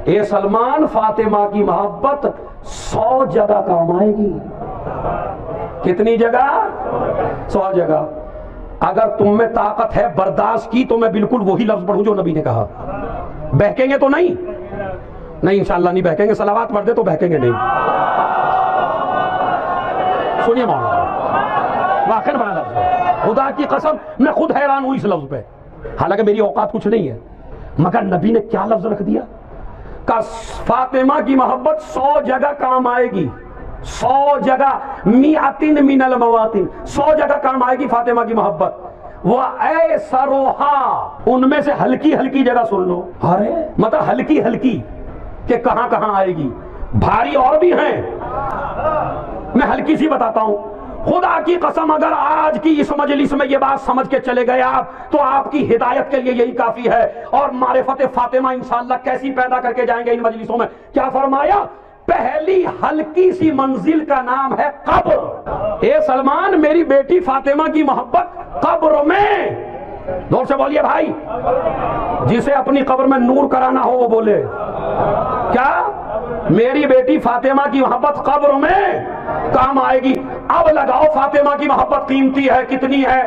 اے سلمان، فاطمہ کی محبت 100 جگہ کام آئے گی۔ کتنی جگہ؟ 100 جگہ۔ اگر تم میں طاقت ہے برداشت کی تو میں بالکل وہی لفظ پڑھوں جو نبی نے کہا۔ بہکیں گے تو نہیں؟ نہیں انشاءاللہ نہیں بہکیں گے، صلوات پڑھ دے تو بہکیں گے نہیں۔ سنیے مولانا، واقعی بڑا لفظ ہے، خدا کی قسم میں خود حیران ہوں اس لفظ پہ، حالانکہ میری اوقات کچھ نہیں ہے، مگر نبی نے کیا لفظ رکھ دیا کہ فاطمہ کی محبت 100 جگہ کام آئے گی۔ 100 جگہ، میعتن من المواطن، 100 جگہ کام آئے گی فاطمہ کی محبت۔ وَأَيْسَرُهَا، ان میں سے ہلکی ہلکی جگہ سن لو، ارے مطلب ہلکی ہلکی کہ کہاں کہاں آئے گی، بھاری اور بھی ہیں، میں ہلکی سی بتاتا ہوں۔ خدا کی قسم اگر آج کی اس مجلس میں یہ بات سمجھ کے چلے گئے آپ تو آپ کی ہدایت کے لیے یہی کافی ہے، اور معرفت فاطمہ انشاءاللہ کیسی پیدا کر کے جائیں گے ان مجلسوں میں۔ کیا فرمایا؟ پہلی ہلکی سی منزل کا نام ہے قبر۔ اے سلمان، میری بیٹی فاطمہ کی محبت قبر میں، زور سے بولیے بھائی، جسے اپنی قبر میں نور کرانا ہو وہ بولے کیا؟ میری بیٹی فاطمہ کی محبت قبر میں کام آئے گی۔ اب لگاؤ فاطمہ کی محبت قیمتی ہے، کتنی ہے؟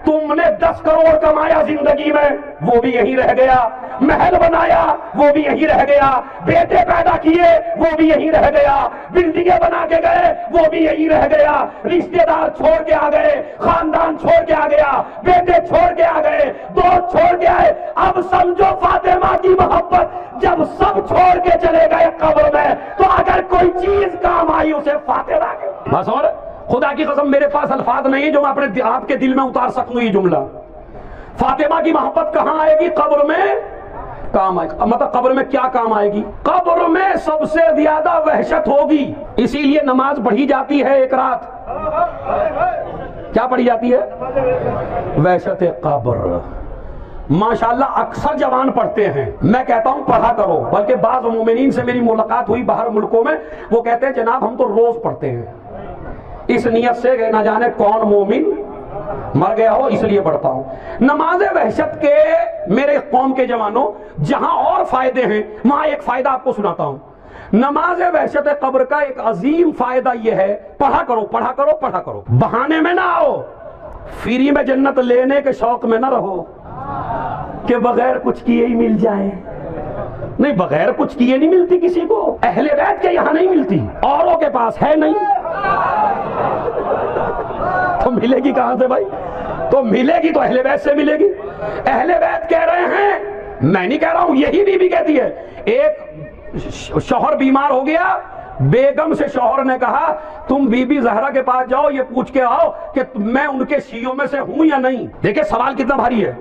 تم نے 10 کروڑ کمایا زندگی میں، وہ بھی یہی رہ گیا، محل بنایا وہ بھی یہی رہ گیا، بیٹے پیدا کیے وہ بھی یہی رہ گیا، بلڈنگیں بنا کے گئے وہ بھی یہی رہ گیا، رشتہ دار چھوڑ کے آ گئے، خاندان چھوڑ کے آ گیا، بیٹے چھوڑ کے آ گئے، دوست چھوڑ کے آئے۔ اب سمجھو فاطمہ کی محبت جب سب چھوڑ کے چلے گئے قبر میں تو اگر کوئی چیز کام آئی اسے فاطمہ کی۔ بس، اور خدا کی قسم میرے پاس الفاظ نہیں جو میں اپنے آپ کے دل میں اتار سکوں یہ جملہ۔ فاطمہ کی محبت کہاں آئے گی؟ قبر میں کام آئے گی۔ مطلب قبر میں کیا کام آئے گی؟ قبر میں سب سے زیادہ وحشت ہوگی، اسی لیے نماز پڑھی جاتی ہے ایک رات۔ کیا پڑھی جاتی ہے؟ وحشت قبر۔ ماشاءاللہ اکثر جوان پڑھتے ہیں، میں کہتا ہوں پڑھا کرو، بلکہ بعض مومنین سے میری ملاقات ہوئی باہر ملکوں میں، وہ کہتے ہیں جناب ہم تو روز پڑھتے ہیں، اس نیت سے کہ نہ جانے کون مومن مر گیا ہو اس لیے پڑھتا ہوں۔ نماز وحشت کے میرے قوم کے جوانوں، جہاں اور فائدے ہیں وہاں ایک فائدہ آپ کو سناتا ہوں۔ نماز وحشت قبر کا ایک عظیم فائدہ یہ ہے، پڑھا کرو پڑھا کرو پڑھا کرو، بہانے میں نہ آؤ، فری میں جنت لینے کے شوق میں نہ رہو کہ بغیر کچھ کیے ہی مل جائے۔ نہیں، بغیر کچھ کیے نہیں ملتی کسی کو، اہل بیت کے یہاں نہیں ملتی، اوروں کے پاس ہے نہیں تو ملے گی کہاں سے بھائی؟ تو ملے گی تو اہل بیت سے ملے گی۔ اہل بیت کہہ رہے ہیں، میں نہیں کہہ رہا ہوں، یہی بی بی کہتی ہے۔ ایک شوہر بیمار ہو گیا، بیگم سے شوہر نے کہا تم بی بی زہرا کے پاس جاؤ، یہ پوچھ کے آؤ کہ میں ان کے شیعوں میں سے ہوں یا نہیں۔ دیکھیں سوال کتنا بھاری ہے۔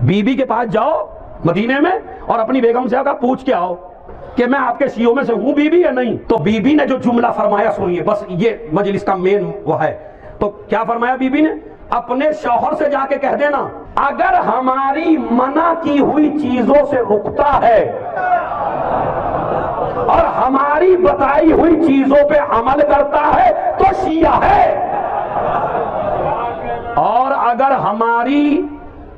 بی بی کے پاس جاؤ مدینے میں اور اپنی بیگم سے پوچھ کے آؤ کہ میں آپ کے شیعوں میں سے ہوں بی بی یا نہیں۔ تو بی بی نے جو جملہ فرمایا سنیے، بس یہ مجلس کا مین وہ ہے۔ تو کیا فرمایا بی بی نے؟ اپنے شوہر سے جا کے کہہ دینا اگر ہماری منع کی ہوئی چیزوں سے رکتا ہے اور ہماری بتائی ہوئی چیزوں پہ عمل کرتا ہے تو شیعہ ہے، اور اگر ہماری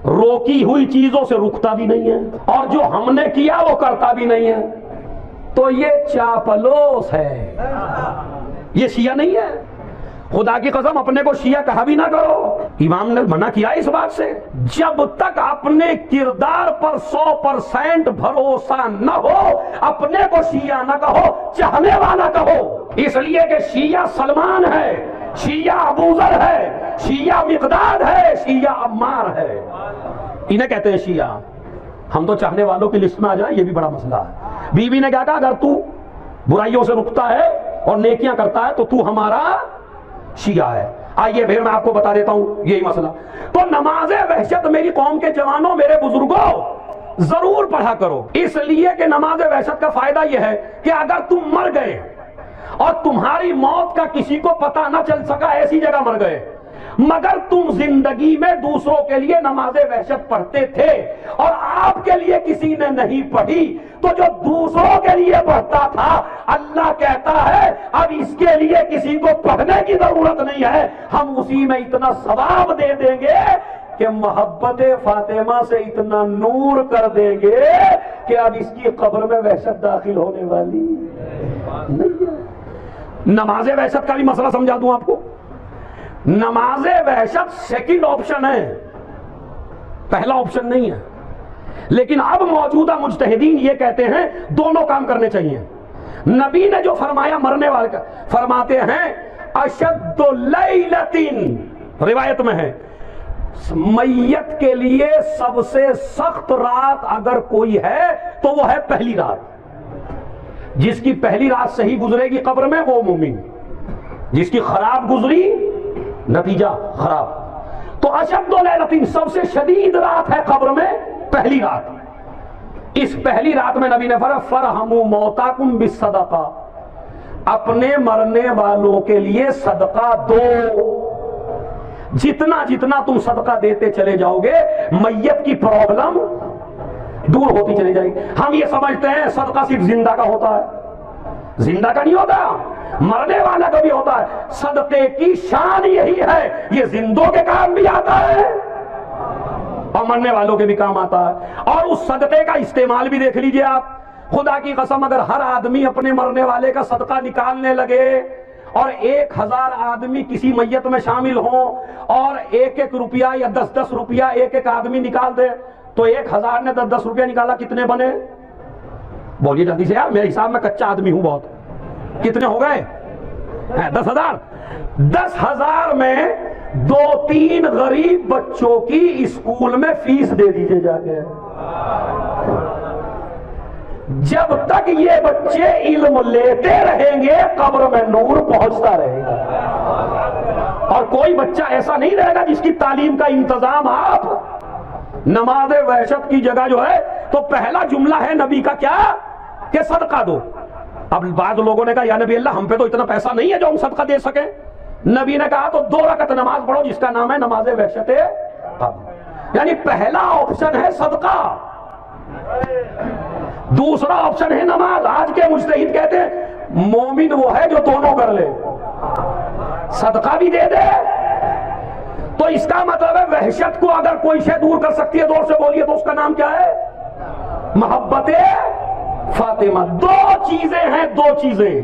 روکی ہوئی چیزوں سے رکتا بھی نہیں ہے اور جو ہم نے کیا وہ کرتا بھی نہیں ہے تو یہ چاپلوس ہے، یہ شیعہ نہیں ہے۔ خدا کی قسم اپنے کو شیعہ کہا بھی نہ کرو، امام نے منع کیا اس بات سے۔ جب تک اپنے کردار پر 100% بھروسہ نہ ہو اپنے کو شیعہ نہ کہو، چاہنے والا کہو۔ اس لیے کہ شیعہ سلمان ہے، شیعہ ابو ذر ہے، شیعہ مقداد ہے، شیعہ عمار ہے، انہیں کہتے ہیں شیعہ۔ ہم تو چاہنے والوں کی لسٹ میں آ جائیں، یہ بھی بڑا مسئلہ ہے۔ بی بی نے کہا اگر تو برائیوں سے رکتا ہے اور نیکیاں کرتا ہے تو تو ہمارا شیعہ ہے۔ آئیے پھر میں آپ کو بتا دیتا ہوں یہی مسئلہ۔ تو نماز وحشت میری قوم کے جوانوں، میرے بزرگوں، ضرور پڑھا کرو، اس لیے کہ نماز وحشت کا فائدہ یہ ہے کہ اگر تم مر گئے اور تمہاری موت کا کسی کو پتہ نہ چل سکا، ایسی جگہ مر گئے، مگر تم زندگی میں دوسروں کے لیے نماز وحشت پڑھتے تھے اور آپ کے لیے کسی نے نہیں پڑھی، تو جو دوسروں کے لیے پڑھتا تھا اللہ کہتا ہے اب اس کے لیے کسی کو پڑھنے کی ضرورت نہیں ہے، ہم اسی میں اتنا ثواب دے دیں گے کہ محبت فاطمہ سے اتنا نور کر دیں گے کہ اب اس کی قبر میں وحشت داخل ہونے والی نہیں ہے۔ نماز وحشت کا بھی مسئلہ سمجھا دوں آپ کو۔ نماز وحشت سیکنڈ آپشن ہے، پہلا آپشن نہیں ہے، لیکن اب موجودہ مجتہدین یہ کہتے ہیں دونوں کام کرنے چاہیے۔ نبی نے جو فرمایا مرنے والے کا، فرماتے ہیں اشد لیلتین، روایت میں ہے میت کے لیے سب سے سخت رات اگر کوئی ہے تو وہ ہے پہلی رات۔ جس کی پہلی رات صحیح گزرے گی قبر میں وہ مومن، جس کی خراب گزری نتیجہ خراب۔ تو اشد لیلتین، سب سے شدید رات ہے قبر میں پہلی رات۔ اس پہلی رات میں نبی نے فرمایا فرحموا موتاکم بالصدقہ، اپنے مرنے والوں کے لیے صدقہ دو۔ جتنا جتنا تم صدقہ دیتے چلے جاؤ گے میت کی پرابلم دور ہوتی چلی جائے گی۔ ہم یہ سمجھتے ہیں صدقہ صرف زندہ کا ہوتا ہے، زندہ کا نہیں ہوتا، مرنے والا کا بھی ہوتا ہے۔ صدقے کی شان یہی ہے، یہ زندوں کے کام بھی آتا ہے اور مرنے والوں کے بھی کام آتا ہے۔ اور اس صدقے کا استعمال بھی دیکھ لیجئے آپ، خدا کی قسم اگر ہر آدمی اپنے مرنے والے کا صدقہ نکالنے لگے اور 1000 آدمی کسی میت میں شامل ہوں اور 1 روپیہ یا 10 روپیہ ایک آدمی نکال دے تو 1000 نے 10 روپیہ نکالا، کتنے بنے؟ بولیے جلدی سے یار، میرے حساب میں کچا آدمی ہوں بہت، کتنے ہو گئے؟ 10,000۔ 10,000 میں 2-3 غریب بچوں کی اسکول میں فیس دے دیجئے جا کے۔ جب تک یہ بچے علم لیتے رہیں گے قبر میں نور پہنچتا رہے گا، اور کوئی بچہ ایسا نہیں رہے گا جس کی تعلیم کا انتظام آپ۔ نماز وحشت کی جگہ جو ہے تو پہلا جملہ ہے نبی کا کیا کہ صدقہ دو۔ اب بعض لوگوں نے کہا یا نبی اللہ ہم پہ تو اتنا پیسہ نہیں ہے جو ہم صدقہ دے سکیں۔ نبی نے کہا تو 2 رکعت نماز پڑھو جس کا نام ہے نماز وحشت، یعنی پہلا آپشن ہے صدقہ، دوسرا آپشن ہے نماز۔ آج کے مجتہد کہتے ہیں مومن وہ ہے جو دونوں کر لے، صدقہ بھی دے دے۔ تو اس کا مطلب ہے وحشت کو اگر کوئی شے دور کر سکتی ہے دور سے بولیے تو اس کا نام کیا ہے؟ محبت فاطمہ۔ 2 چیزیں ہیں، 2 چیزیں